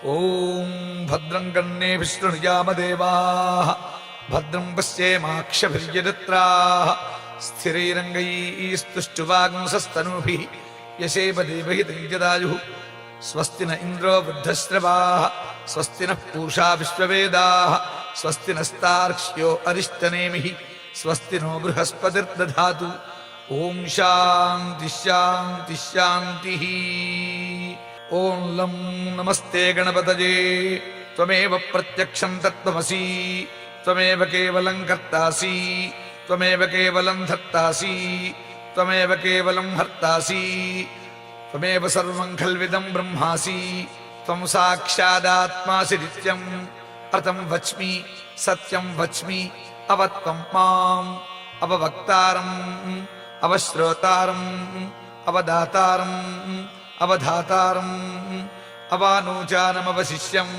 ఓం భద్రం కర్ణేభిः శృణుయామదేవాः భద్రం పశ్యేమాక్షభిర్యజత్రాः స్థిరైరంగైస్తుష్టువాగుంసస్తనూభిः యశేమ దేవహితం యదాయుః స్వస్తి న ఇంద్రో వృద్ధశ్రవాः స్వస్తి నః పూషా విశ్వవేదాः స్వస్తి నస్తార్క్ష్యో అరిష్టనేమిః స్వస్తి నో బృహస్పతిర్దధాతు. ఓం శాంతి శాంతి శాంతి. ఓం లం నమస్తే గణపతయే త్వమేవ ప్రత్యక్షం తత్వమసి త్వమేవ కేవలం కర్తాసి త్వమేవ కేవలం ధర్తాసి త్వమేవ కేవలం హర్తాసి త్వమేవ సర్వం ఖల్విదం బ్రహ్మాసి త్వం సాక్షాదాత్మాసి నిత్యం అర్థం వచ్మి సత్యం వచ్మి అవత్వం మాం అవవక్తారం అవశ్రోతారం అవదాతారం అవధాతారం అవానూచానమవశిష్యం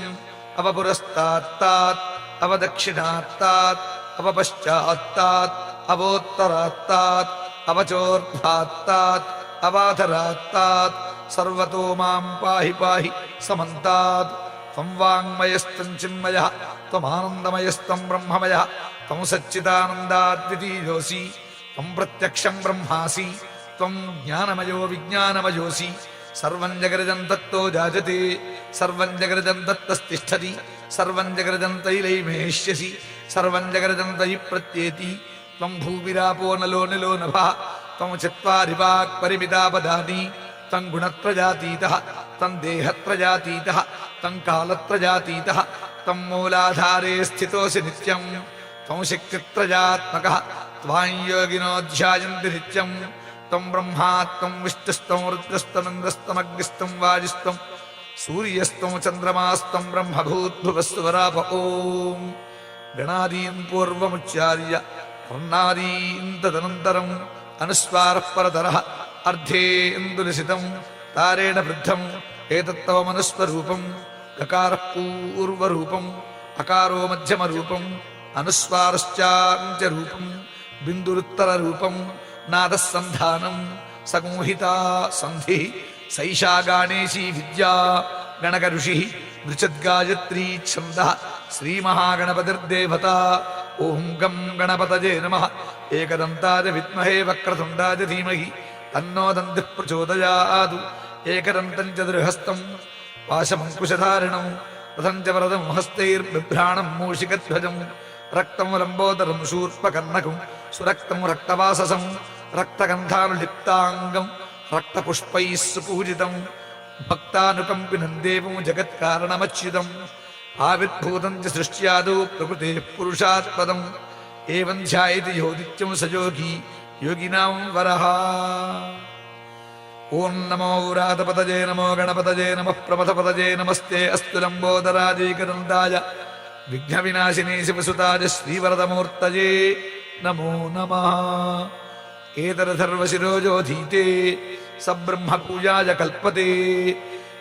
అవపురస్తాత్తాత్ అవదక్షిణాత్తాత్ అవపశ్చాత్తాత్ అవోత్తరాత్తాత్ అవచోర్ధ్వాత్తాత్ అవాధరాత్తాత్ సర్వతో మాం పాహి పాహి సమంతాత్. త్వం వాంగ్మయస్తం చిన్మయః త్వమానందమయస్తం బ్రహ్మమయః త్వం సచ్చిదానందాద్వితీయోసి త్వం ప్రత్యక్షం బ్రహ్మాసి త్వం జ్ఞానమయో విజ్ఞానమయోసి. సర్వం జగరజం తత్తో జాయతే సర్వం జగరజం తత్తస్థిష్ఠతి సర్వం జగరజం తైలైమేష్యసి సర్వం జగరజం తయి ప్రత్యేతి. త్వం భూవిరాపో నలో నిలో నభః త్వం చత్వారి వాక్ పరిమితాపదాని త్వం గుణత్రయాతీతః త్వం దేహత్రయాతీతః త్వం కాలత్రయాతీతః త్వం మూలాధారే స్థితోసి నిత్యం త్వం శక్తిత్రయాత్మకః త్వాం యోగినో ధ్యాయంతి నిత్యం. త్వం బ్రహ్మా త్వం విష్ణుస్త్వం రుద్రస్త్వమింద్రస్త్వమగ్నిస్త్వం వాయుస్త్వం సూర్యస్త్వం చంద్రమాస్త్వం బ్రహ్మభూద్భువస్సువరాప. ఓం గణాదీన్ పూర్వముచ్చార్య వర్ణాదీన్ తదనంతరం అనుస్వారః పరతరః అర్ధేందులిసితం తారేణ వృద్ధం ఏతత్తవ మనుస్వరూపం. గకారః పూర్వరూపం అకారో మధ్యమరూపం అనుస్వారశ్చాంచ రూపం బిందురుత్తర రూపం నాదః సంధానం సంహితా సంధి సైషా గాణేశీ విద్యా గణక ఋషి నృచద్గాయత్రీ ఛందః శ్రీమహాగణపతిర్దేవత. ఓం గం గణపతయే నమః. ఏకదంతాయ విద్మహే వక్రతుండాయ ధీమహి తన్నో దంతిః ప్రచోదయాత్. ఏకదంతం చతుర్హస్తం పాశమంకుశధారిణం రథం చ వరదం హస్తైర్బిభ్రాణం మూషికధ్వజం రక్తం లంబోదరం శూర్పకర్ణకం సురక్తం రక్తవాససం రక్తగంధానులిప్తాంగం రక్తపుష్పైః సుపూజితం భక్తానుకంపినం దేవం జగత్కారణమచ్యుతం. ఆవిర్భూతం చ సృష్ట్యాదౌ ప్రకృతేః పురుషాత్ పదం ఏవం ధ్యాయతి యో నిత్యం స యోగి యోగినాం వరః. ఓం నమో వ్రాతపతయే నమో గణపతయే నమః ప్రమథపతయే నమస్తే అస్తు లంబోదరాజైకదంతాయ విఘ్నవినాశినే శివసుతాయ శ్రీవరదమూర్తయే నమో నమః. ఏతరథర్వశిరోజోధీతే సబ్రహ్మపూజాయ కల్పతే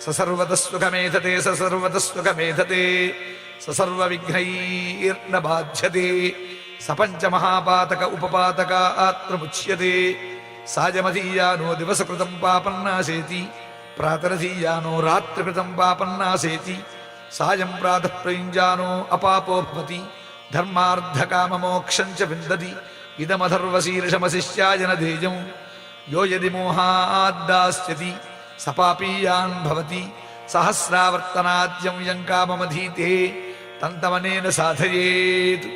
ససర్వతఃసుఖమేధతే ససర్వతఃసుఖమేధతే ససర్వవిఘ్నైర్న బాధ్యతే సపంచమహాపాతక ఉపపాతకాత్రముచ్యతే. సాయమధీయానో దివసకృతం పాపన్నాశేతి ప్రాతరధీయానో రాత్రికృతం పాపన్నాశేతి. సాయం ప్రాతః ప్రయుంజానో అపాపో భవతి ధర్మార్థకామమోక్షం చ విందతి. ఇదమధర్వశీర్షమశిష్యాయ న ధేయం యో యది మోహాద్దాస్యతి సపాపీయాన్ భవతి. సహస్రావర్తనాద్యం యం కామమధీతే తంతమనేన సాధయేత్.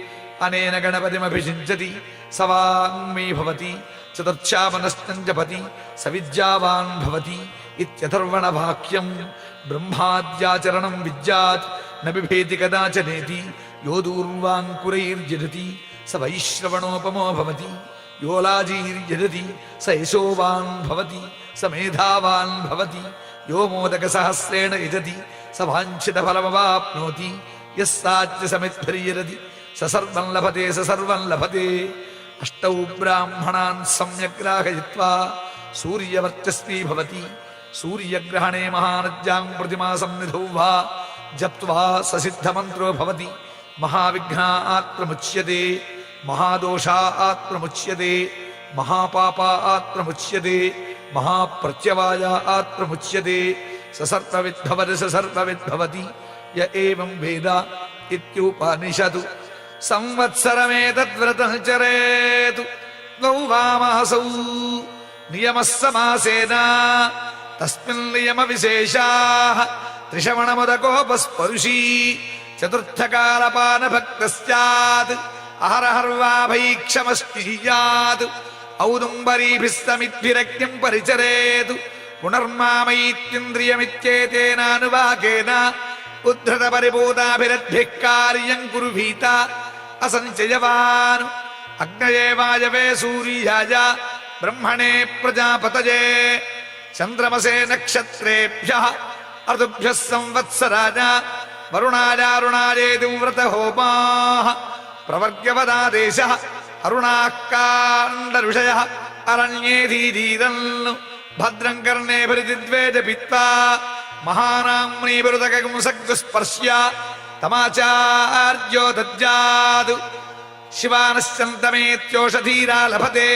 అనేన గణపతిమభిషించతి సవాంగ్మీ భవతి చతుర్ఛామనస్తం జపతి సవిద్యావాన్ భవతి ఇత్యథర్వణవాక్యం. బ్రహ్మాద్యాచరణం విద్యాత్ న బిభేతి కదాచనేతి. యో దూర్వాంకురైర్జరతి స వైశ్రవణోపమో భవతి. యో లాజీర్జరతి స యశోవాన్ భవతి స మేధావాన్ భవతి. యో మోదక సహస్రేణ యజతి స వాంఛితఫలమవాప్నోతి. యస్సాచ్య సమిద్భిర్యరతి స సర్వం లభతే స సర్వం లభతే. అష్టౌ బ్రాహ్మణాన్ సమ్యగ్రాహయిత్వా సూర్యవర్చస్వీ భవతి. సూర్యగ్రహణే మహానద్యాం ప్రతిమాసం నిధౌ వా జప్త్వా ససిద్ధమంత్రో భవతి. మహావిఘ్నాత్ ప్రముచ్యతే మహాదోషాత్ ప్రముచ్యతే महापापात् प्रमुच्यते महाप्रत्यवायात् प्रमुच्यते సర్వవిద్భవతి సర్వవిద్భవతి య ఏవం వేద ఇత్యుపనిషదు సంవత్సరమేతద్వ్రతం చరేతు ద్వౌ వామాసౌ నియమః సమాసేన తస్మిన్ నియమ విశేషాః త్రిశమణముదకోపస్పరుషీ చతుర్థకాలపానభక్త స్యాత్ అహరహర్వా భైక్షమస్తియాత్ ఔదుంబరీభిస్తమిద్భిరజ్ఞం పరిచరేతు పునర్మామయిత్యింద్రియమిత్యేతేనానువాకేన ఉద్ధృత పరిపూతాభిరద్భిః కార్యం కురుభీత అసంచయవాన్ అగ్నయే వాయవే సూర్యాయ బ్రహ్మణే ప్రజాపతయే చంద్రమసే నక్షత్రేభ్యః ఋతుభ్యః సంవత్సరాయ వరుణాయారుణాయేతి వ్రతహోమాః ప్రవర్గ్యవదాదేశః అరుణాకాండఋషయః అరణ్యేధీధీరన్ భద్రం కర్ణేభిర్దిద్వేద పిత్వా మహానామ్నీభిరుదకం సగ్స్పర్శ్య తమాచార్యో దజ్జాదు శివానశ్చంతమేత్యోషధీరా లభతే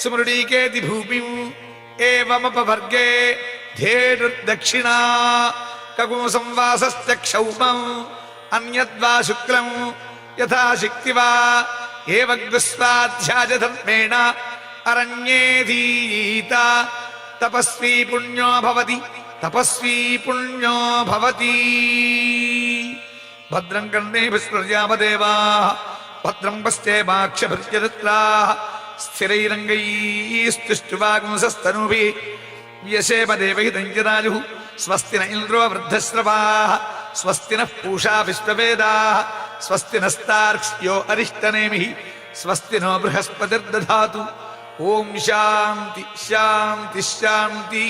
స్మృడీకేతి భూమిం ఏవమపవర్గే ధేనుర్దక్షిణా కగుం సంవాసస్య క్షౌమం అన్యద్వా శుక్లం యథా శక్తివా ఏవగ్స్వాధ్యాయ ధర్మేణ అరణ్యేధీత తపస్వీ పుణ్యో భవతి తపస్వీ పుణ్యో భవతి. భద్రం కర్ణేభిస్పృజామదేవాః భద్రం పశ్చేమాక్షభిర్యజత్రాః స్థిరైరంగైస్తుష్టువాగుంసస్తనూభిः వ్యశేమ దేవహితం జరాయుః స్వస్తి న ఇంద్రో వృద్ధశ్రవాः స్వస్తి నః పూషా విశ్వవేదాः స్వస్తి నస్తార్క్ష్యో అరిష్టనేమిః స్వస్తి నో బృహస్పతిర్దధాతు. ఓం శాంతి శాంతి శాంతి.